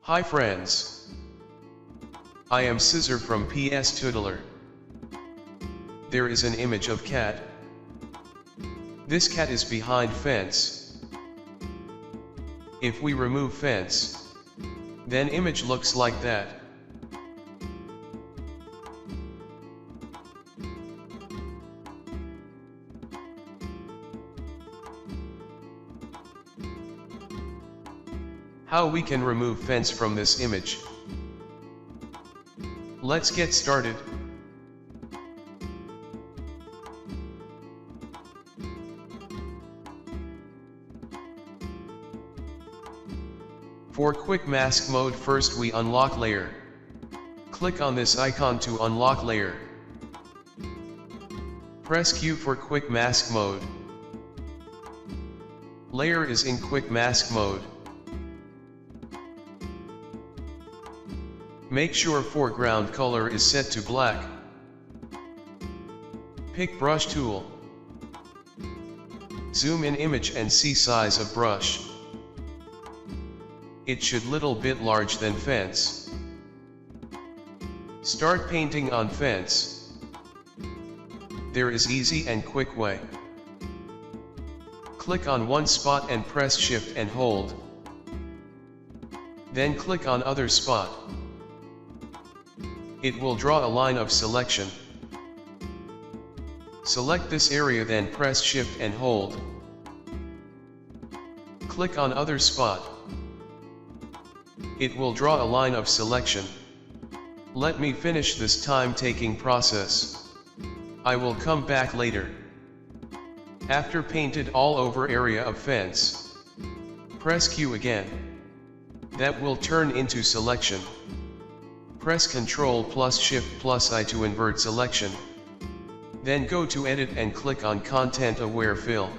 Hi friends. I am Scissor from PS Toodler. There is an image of cat. This cat is behind fence. If we remove fence, then image looks like that. How we can remove fence from this image? Let's get started. For quick mask mode, first we unlock layer. Click on this icon to unlock layer. Press Q for quick mask mode. Layer is in quick mask mode. Make sure foreground color is set to black. Pick brush tool. Zoom in image and see size of brush. It should little bit large than fence. Start painting on fence. There is easy and quick way. Click on one spot and press shift and hold. Then click on other spot. It will draw a line of selection. Select this area, then press shift and hold. Click on other spot. It will draw a line of selection. Let me finish this time-taking process. I will come back later. After painted all over area of fence, press Q again. That will turn into selection. Press Ctrl plus Shift plus I to invert selection. Then go to Edit and click on Content Aware Fill.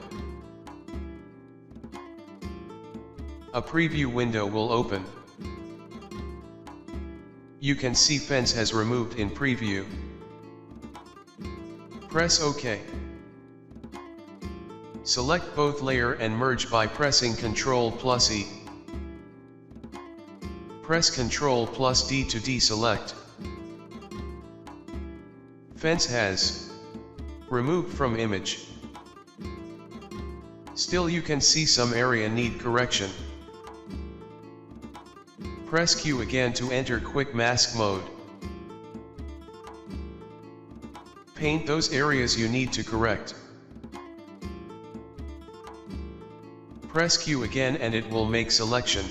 A preview window will open. You can see fence has removed in preview. Press OK. Select both layer and merge by pressing Ctrl plus E. Press Ctrl plus D to deselect. Fence has removed from image. Still you can see some area need correction. Press Q again to enter quick mask mode. Paint those areas you need to correct. Press Q again and it will make selection.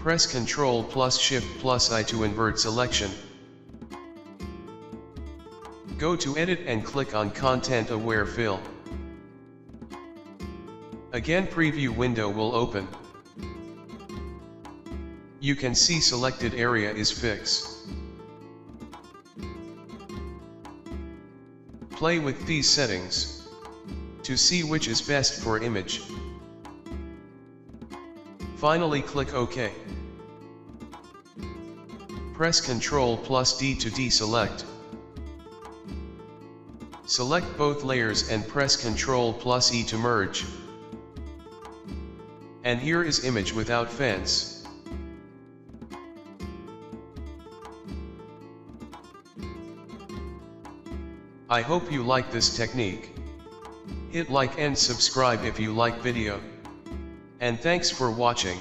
Press Ctrl plus Shift plus I to invert selection. Go to Edit and click on Content Aware Fill. Again, preview window will open. You can see selected area is fixed. Play with these settings to see which is best for image. Finally click OK. Press Ctrl plus D to deselect. Select both layers and press Ctrl plus E to merge. And here is image without fence. I hope you like this technique. Hit like and subscribe if you like video. And thanks for watching.